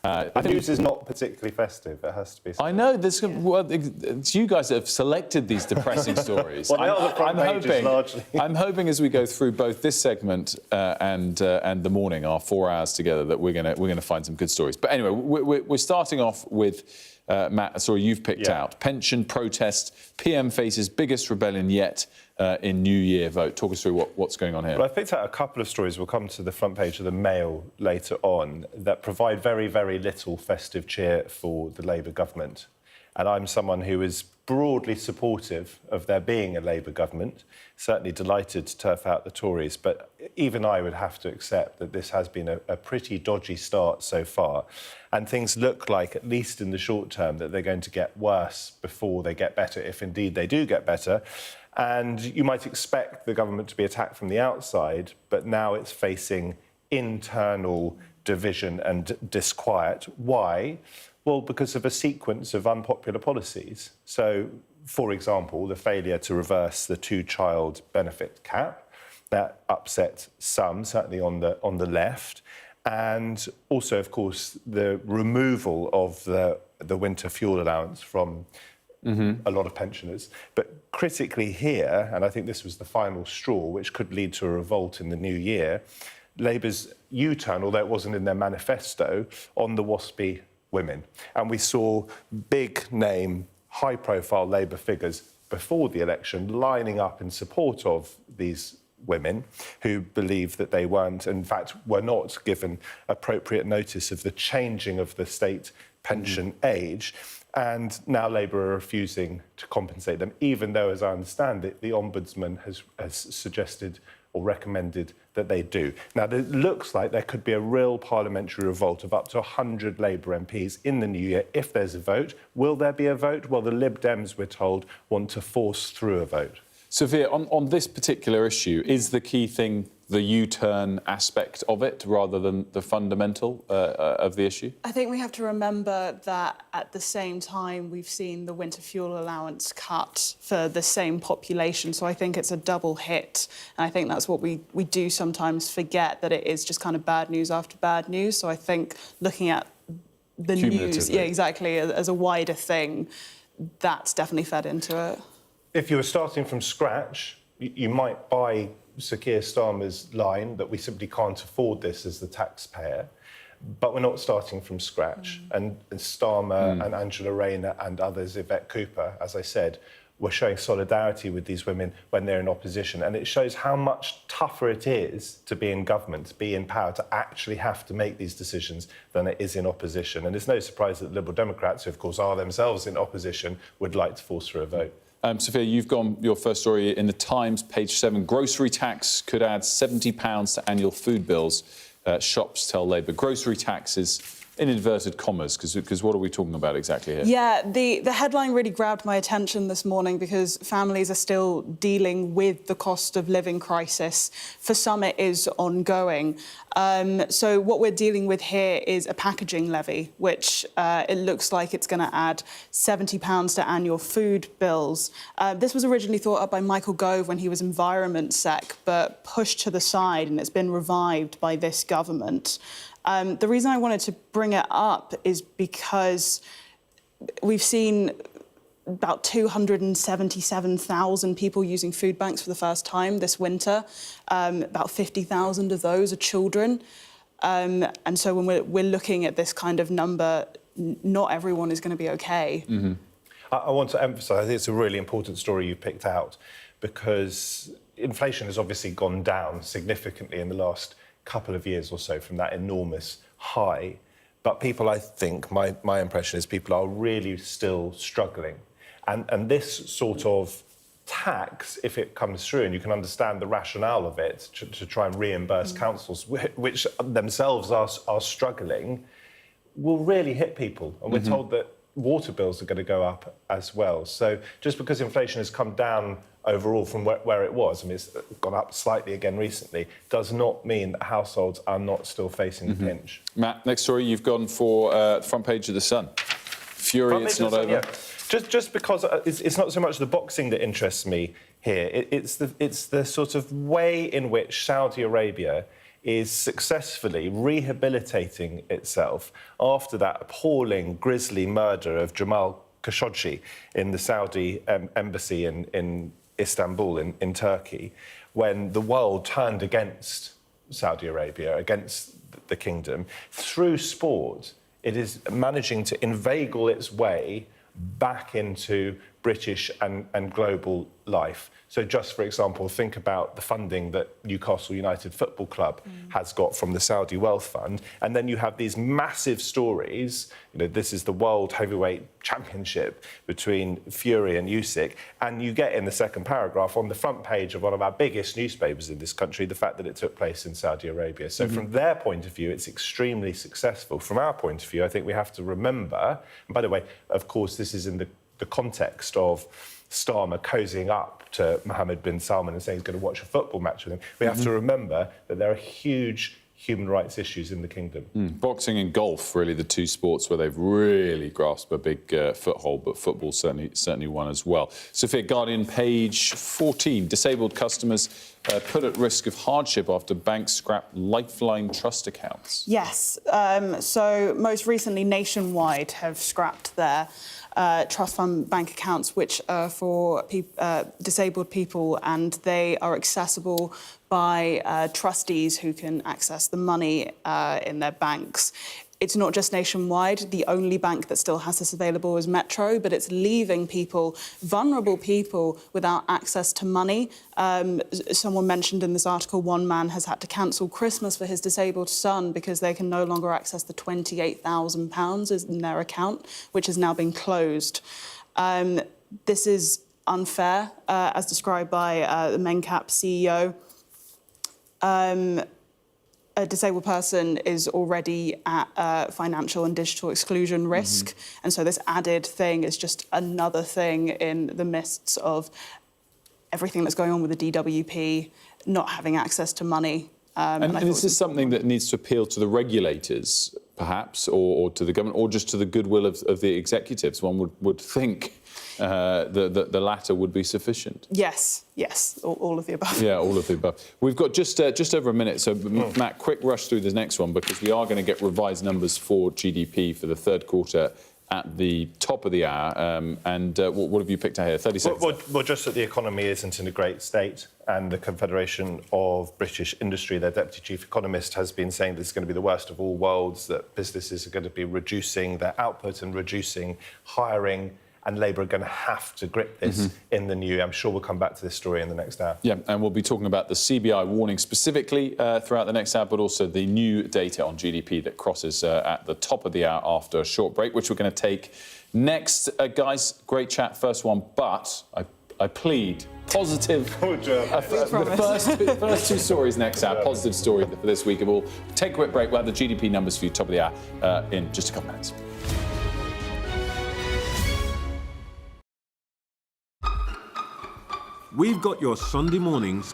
The news is not particularly festive, it has to be said. I know, it's you guys that have selected these depressing stories. Well, they are the front pages, largely. I'm hoping as we go through both this segment and the morning, our 4 hours together, that we're going to find some good stories. But anyway, we're starting off with, Matt, a story you've picked out. Pension protest, PM faces biggest rebellion yet in New Year vote. Talk us through what's going on here. Well, I've picked out a couple of stories, we'll come to the front page of the Mail later on, that provide very, very little festive cheer for the Labour government. And I'm someone who is broadly supportive of there being a Labour government, certainly delighted to turf out the Tories, but even I would have to accept that this has been a pretty dodgy start so far, and things look like, at least in the short term, that they're going to get worse before they get better, if indeed they do get better. And you might expect the government to be attacked from the outside, but now it's facing internal division and disquiet. Why? Well, because of a sequence of unpopular policies. So, for example, the failure to reverse the two-child benefit cap, that upset some, certainly on the left. And also, of course, the removal of the winter fuel allowance from a lot of pensioners. But critically here, and I think this was the final straw, which could lead to a revolt in the new year, Labour's U-turn, although it wasn't in their manifesto, on the WASPy women. And we saw big-name, high-profile Labour figures before the election lining up in support of these women who believe that they weren't, in fact, were not given appropriate notice of the changing of the state pension age. And now Labour are refusing to compensate them, even though, as I understand it, the Ombudsman has suggested or recommended that they do. Now, it looks like there could be a real parliamentary revolt of up to 100 Labour MPs in the new year if there's a vote. Will there be a vote? Well, the Lib Dems, we're told, want to force through a vote. Sophia, on this particular issue, is the key thing the U-turn aspect of it rather than the fundamental of the issue? I think we have to remember that at the same time we've seen the winter fuel allowance cut for the same population, so I think it's a double hit. And I think that's what we do sometimes forget, that it is just kind of bad news after bad news. So I think looking at the news, yeah, exactly, as a wider thing, that's definitely fed into it. If you were starting from scratch, you might buy Sir Keir Starmer's line that we simply can't afford this as the taxpayer, but we're not starting from scratch. And Starmer and Angela Rayner and others, Yvette Cooper, as I said, were showing solidarity with these women when they're in opposition. And it shows how much tougher it is to be in government, to be in power, to actually have to make these decisions than it is in opposition. And it's no surprise that Liberal Democrats, who of course are themselves in opposition, would like to force through a vote. Sophia, you've gone your first story in the Times, page 7. Grocery tax could add £70 to annual food bills. Shops tell Labour. Grocery tax is in inverted commas, because what are we talking about exactly here? Yeah, the headline really grabbed my attention this morning because families are still dealing with the cost of living crisis. For some, it is ongoing. So what we're dealing with here is a packaging levy, which it looks like it's going to add £70 to annual food bills. This was originally thought up by Michael Gove when he was Environment Sec, but pushed to the side, and it's been revived by this government. The reason I wanted to bring it up is because we've seen about 277,000 people using food banks for the first time this winter. About 50,000 of those are children. And so when we're looking at this kind of number, not everyone is going to be OK. Mm-hmm. I want to emphasise, I think it's a really important story you picked out, because inflation has obviously gone down significantly in the last couple of years or so from that enormous high. But people, I think, my impression is people are really still struggling. And this sort of tax, if it comes through, and you can understand the rationale of it, to try and reimburse councils, which themselves are struggling, will really hit people. And we're told that water bills are going to go up as well. So just because inflation has come down overall from where it was, I mean, it's gone up slightly again recently, does not mean that households are not still facing the pinch. Matt, next story, you've gone for front page of The Sun. Fury, it's not over. Yeah. Just because it's not so much the boxing that interests me here, it's the sort of way in which Saudi Arabia is successfully rehabilitating itself after that appalling, grisly murder of Jamal Khashoggi in the Saudi embassy in Istanbul, in Turkey, when the world turned against Saudi Arabia, against the kingdom. Through sport, it is managing to inveigle its way back into British and global life. So just, for example, think about the funding that Newcastle United Football Club has got from the Saudi Wealth Fund. And then you have these massive stories. You know, this is the World Heavyweight Championship between Fury and Usyk. And you get in the second paragraph on the front page of one of our biggest newspapers in this country, the fact that it took place in Saudi Arabia. So from their point of view, it's extremely successful. From our point of view, I think we have to remember, and by the way, of course, this is in the context of Starmer cozying up to Mohammed bin Salman and saying he's going to watch a football match with him. We have to remember that there are huge human rights issues in the kingdom. Boxing and golf, really the two sports where they've really grasped a big foothold, but football certainly one as well. Sophia, Guardian, page 14. Disabled customers put at risk of hardship after banks scrap Lifeline trust accounts. Yes. So most recently, Nationwide have scrapped their trust fund bank accounts, which are for disabled people, and they are accessible by trustees who can access the money in their banks. It's not just Nationwide. The only bank that still has this available is Metro, but it's leaving people, vulnerable people, without access to money. Someone mentioned in this article one man has had to cancel Christmas for his disabled son because they can no longer access the £28,000 in their account, which has now been closed. This is unfair, as described by the Mencap CEO. A disabled person is already at financial and digital exclusion risk. And so this added thing is just another thing in the midst of everything that's going on with the DWP, not having access to money. And this is something that needs to appeal to the regulators, perhaps, or to the government, or just to the goodwill of the executives. One would think the latter would be sufficient. Yes, all of the above. Yeah, all of the above. We've got just over a minute, so Matt, quick rush through the next one, because we are going to get revised numbers for GDP for the third quarter at the top of the hour. What have you picked out here? 30 seconds. Well, just that the economy isn't in a great state, and the Confederation of British Industry, their deputy chief economist, has been saying this is going to be the worst of all worlds, that businesses are going to be reducing their output and reducing hiring, and Labour are going to have to grip this in the new year. I'm sure we'll come back to this story in the next hour. Yeah, and we'll be talking about the CBI warning specifically throughout the next hour, but also the new data on GDP that crosses at the top of the hour after a short break, which we're going to take next. Guys, great chat, first one, but I plead positive. The first two stories next hour, positive story for this week of all. Take a quick break. We'll have the GDP numbers for you, top of the hour, in just a couple of minutes. We've got your Sunday mornings